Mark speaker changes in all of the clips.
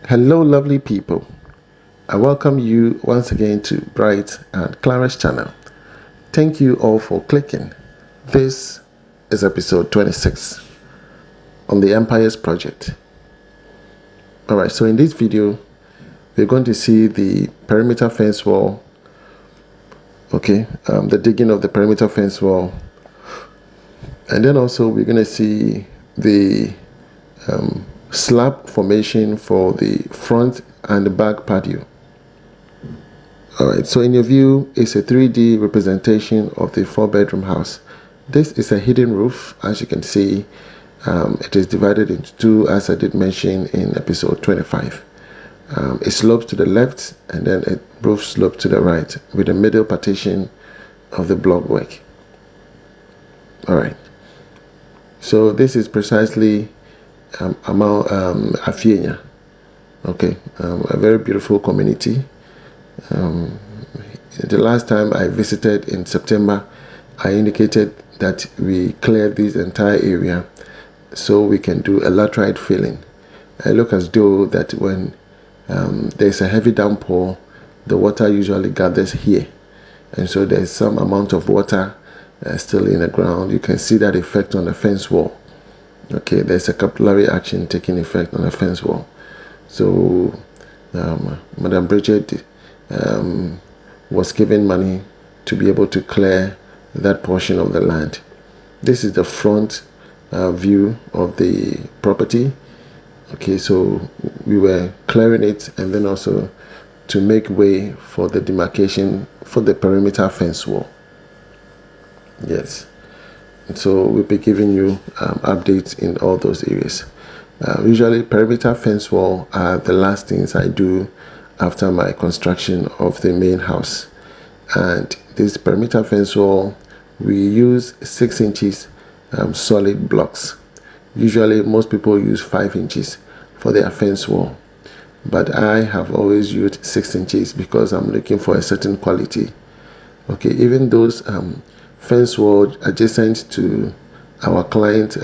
Speaker 1: Hello, lovely people. I welcome you once again to Bright and Clara's channel. Thank you all for clicking. This is episode 26 on the Empires Project. Alright, so in this video, we're going to see the perimeter fence wall, the digging of the perimeter fence wall, and then also we're going to see the slab formation for the front and the back patio. Alright, so in your view, it's a 3D representation of the 4-bedroom house. This is a hidden roof. As you can see, it is divided into two, as I did mention in episode 25. It slopes to the left and then a roof slopes to the right with the middle partition of the block work. Alright, so this is precisely Afienya. A very beautiful community. The last time I visited in September, I indicated that we cleared this entire area so we can do a laterite filling. I look as though that when there's a heavy downpour, the water usually gathers here, and so there's some amount of water still in the ground. You can see that effect on the fence wall. Okay, there's a capillary action taking effect on the fence wall. So Madam Bridget was given money to be able to clear that portion of the land. This is the front view of the property. Okay, so we were clearing it and then also to make way for the demarcation for the perimeter fence wall. Yes, and so we'll be giving you updates in all those areas. Usually perimeter fence wall are the last things I do after my construction of the main house. And this perimeter fence wall, we use 6 inches solid blocks. Usually most people use 5 inches for their fence wall, but I have always used 6 inches because I'm looking for a certain quality. Okay, even those fence wall adjacent to our client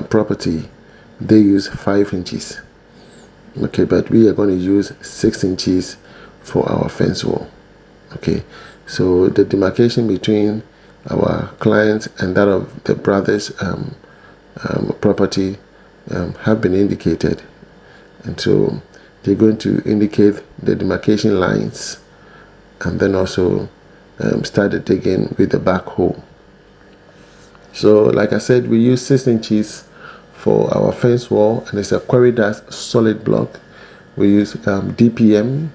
Speaker 1: property, they use 5 inches. Okay, but we are going to use 6 inches for our fence wall. Okay, so the demarcation between our client and that of the brothers property have been indicated, and so they're going to indicate the demarcation lines and then also start the digging with the backhoe. So like I said, we use 6 inches for our fence wall, and it's a quarry dust solid block. We use DPM,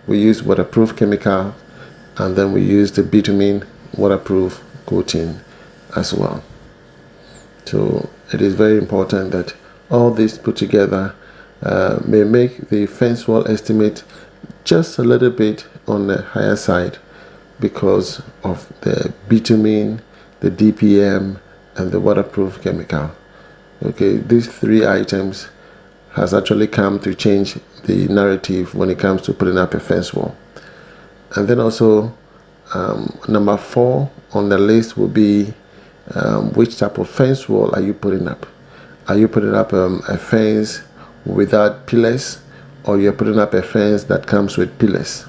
Speaker 1: we use waterproof chemical, and then we use the bitumen waterproof coating as well. So it is very important that all this put together may make the fence wall estimate just a little bit on the higher side because of the bitumen, the DPM, and the waterproof chemical. Okay, these 3 items has actually come to change the narrative when it comes to putting up a fence wall. And then also number 4 on the list will be which type of fence wall are you putting up? Are you putting up a fence without pillars, or you're putting up a fence that comes with pillars?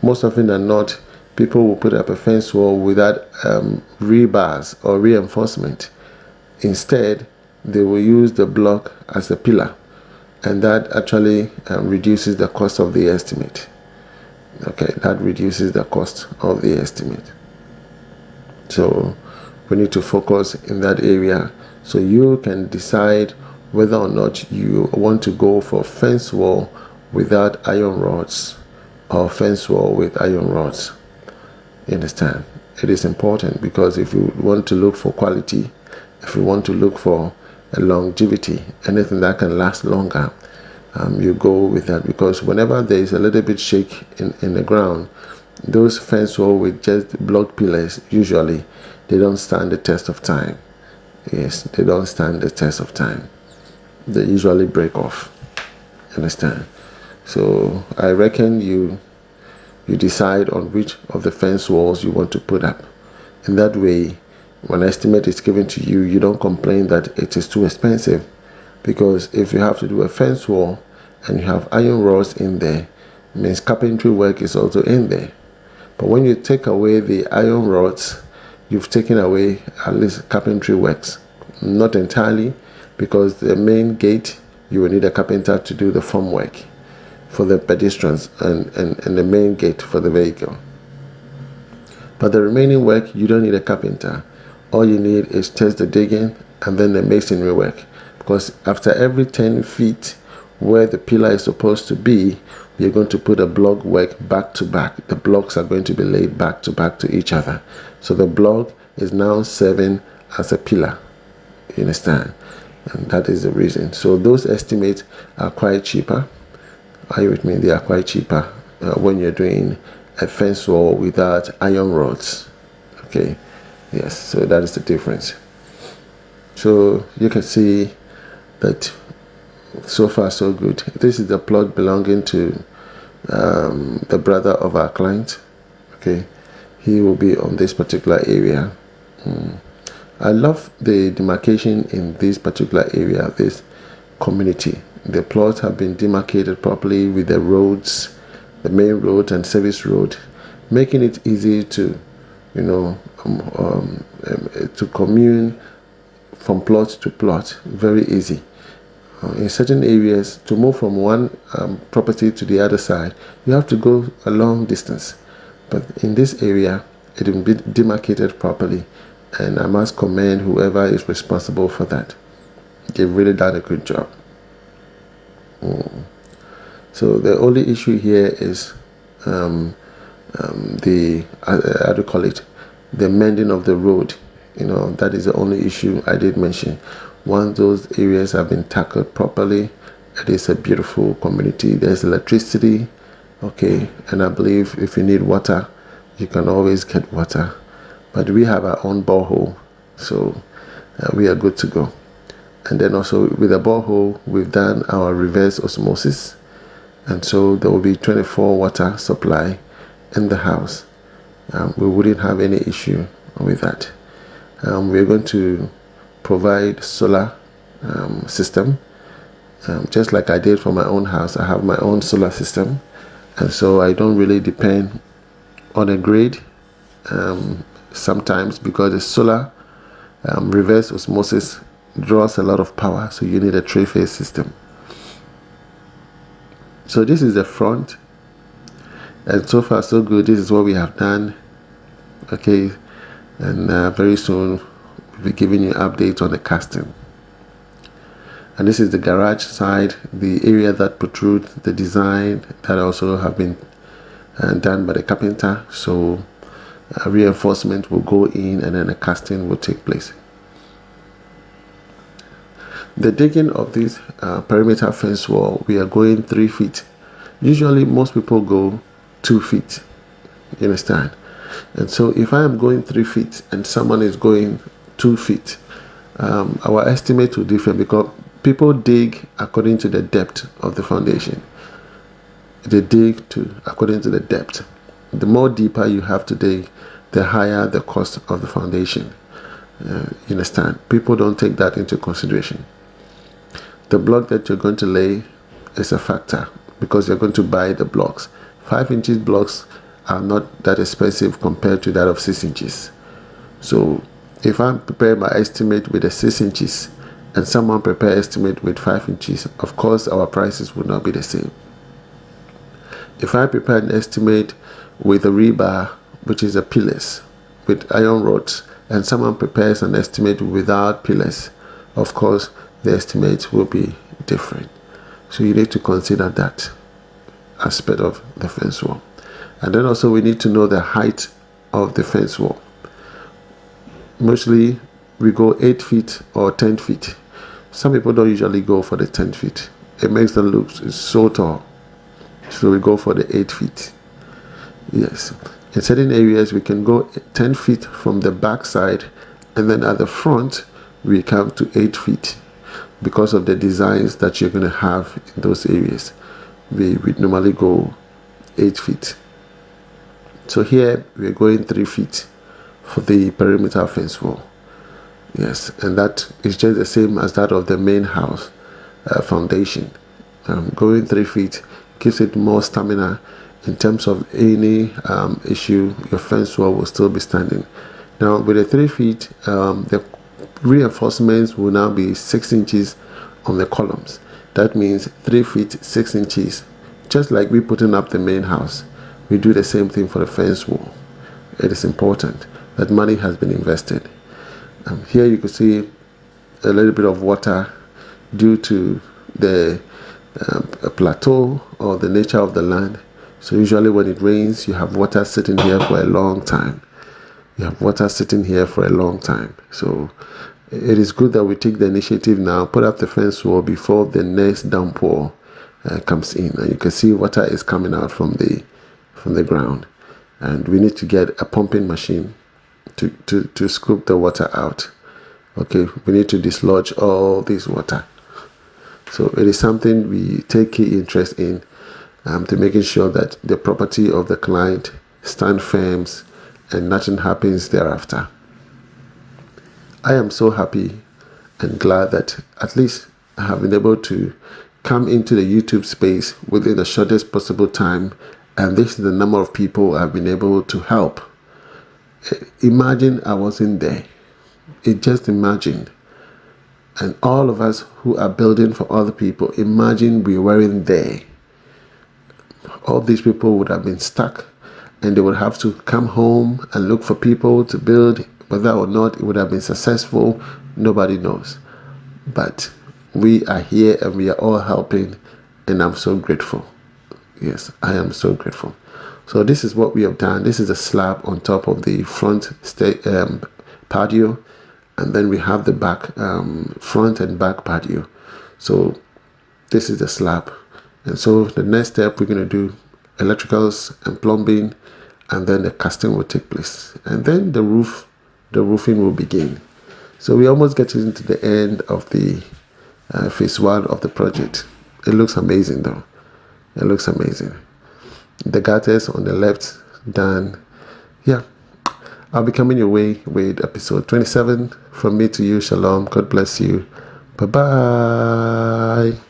Speaker 1: Most often than not, people will put up a fence wall without rebars or reinforcement. Instead, they will use the block as a pillar, and that actually reduces the cost of the estimate. Okay, that reduces the cost of the estimate. So we need to focus in that area so you can decide whether or not you want to go for fence wall without iron rods or fence wall with iron rods. You understand? It is important because if you want to look for quality, if you want to look for a longevity, anything that can last longer, you go with that, because whenever there is a little bit shake in the ground, those fence wall with just block pillars, usually they don't stand the test of time. Yes, they don't stand the test of time. They usually break off. Understand? So I reckon you decide on which of the fence walls you want to put up. In that way, when an estimate is given to you, you don't complain that it is too expensive, because if you have to do a fence wall and you have iron rods in there, means carpentry work is also in there. But when you take away the iron rods, you've taken away at least carpentry works. Not entirely, because the main gate, you will need a carpenter to do the formwork for the pedestrians and the main gate for the vehicle. But the remaining work, you don't need a carpenter. All you need is just the digging and then the masonry work. Because after every 10 feet where the pillar is supposed to be, you're going to put a block work back to back. The blocks are going to be laid back to each other. So the block is now serving as a pillar. You understand? And that is the reason. So those estimates are quite cheaper. Are you with me? They are quite cheaper when you're doing a fence wall without iron rods. Okay, yes, so that is the difference. So you can see that so far so good. This is the plot belonging to the brother of our client. Okay, he will be on this particular area. I love the demarcation in this particular area, this community. The plots have been demarcated properly with the roads, the main road and service road, making it easy to, to commune from plot to plot. Very easy. In certain areas, to move from one property to the other side, you have to go a long distance. But in this area, it will be demarcated properly, and I must commend whoever is responsible for that. They've really done a good job. So the only issue here is the how do you call it, the mending of the road. That is the only issue I did mention. Once those areas have been tackled properly, it is a beautiful community. There's electricity, okay, and I believe if you need water, you can always get water. But we have our own borehole, so we are good to go. And then also with the borehole, we've done our reverse osmosis, and so there will be 24 water supply in the house. We wouldn't have any issue with that. We're going to provide solar system, just like I did for my own house. I have my own solar system, and so I don't really depend on a grid sometimes, because the solar reverse osmosis draws a lot of power, so you need a three-phase system. So this is the front, and so far so good. This is what we have done. Okay, and very soon we'll be giving you updates on the casting. And this is the garage side, the area that protrudes, the design that also have been done by the carpenter. So reinforcement will go in, and then the casting will take place. The digging of this perimeter fence wall, we are going 3 feet. Usually most people go 2 feet. You understand? And so if I am going 3 feet and someone is going 2 feet, our estimate will differ, because people dig according to the depth of the foundation. They dig according to the depth. The more deeper you have to dig, the higher the cost of the foundation. You understand? People don't take that into consideration. The block that you're going to lay is a factor, because you're going to buy the blocks. 5 inches blocks are not that expensive compared to that of 6 inches. So if I'm preparing my estimate with a 6 inches and someone prepare estimate with 5 inches, of course our prices would not be the same. If I prepare an estimate with a rebar, which is a pillars with iron rods, and someone prepares an estimate without pillars, of course the estimate will be different. So you need to consider that aspect of the fence wall. And then also we need to know the height of the fence wall. Mostly we go 8 feet or 10 feet. Some people don't usually go for the 10 feet. It makes them look so tall. So we go for the 8 feet. Yes. In certain areas we can go 10 feet from the back side, and then at the front we come to 8 feet. Because of the designs that you're going to have in those areas, we normally go 8 feet. So here we're going 3 feet for the perimeter fence wall. Yes, and that is just the same as that of the main house foundation. Going 3 feet gives it more stamina. In terms of any issue, your fence wall will still be standing. Now with the 3 feet, the reinforcements will now be 6 inches on the columns. That means 3 feet 6 inches. Just like we putting up the main house, we do the same thing for the fence wall. It is important that money has been invested. Here you can see a little bit of water due to the plateau or the nature of the land. So usually when it rains, you have water sitting here for a long time. You have water sitting here for a long time. So it is good that we take the initiative now, put up the fence wall before the next downpour comes in. And you can see water is coming out from the ground. And we need to get a pumping machine to scoop the water out. Okay, we need to dislodge all this water. So it is something we take key interest in, to making sure that the property of the client stand firm and nothing happens thereafter. I am so happy and glad that at least I have been able to come into the YouTube space within the shortest possible time, and this is the number of people I've been able to help. Imagine I wasn't there. Just imagine. And all of us who are building for other people, imagine we weren't there. All these people would have been stuck, and they would have to come home and look for people to build. Whether or not it would have been successful, nobody knows. But we are here and we are all helping, and I'm so grateful. Yes, I am so grateful. So this is what we have done. This is a slab on top of the front patio, and then we have the back front and back patio. So this is the slab, and so the next step we're going to do electricals and plumbing, and then the casting will take place, and then the roofing will begin. So we almost get into the end of the phase 1 of the project. It looks amazing though. It looks amazing. The gutters on the left done. Yeah, I'll be coming your way with episode 27. From me to you, shalom. God bless you. Bye bye.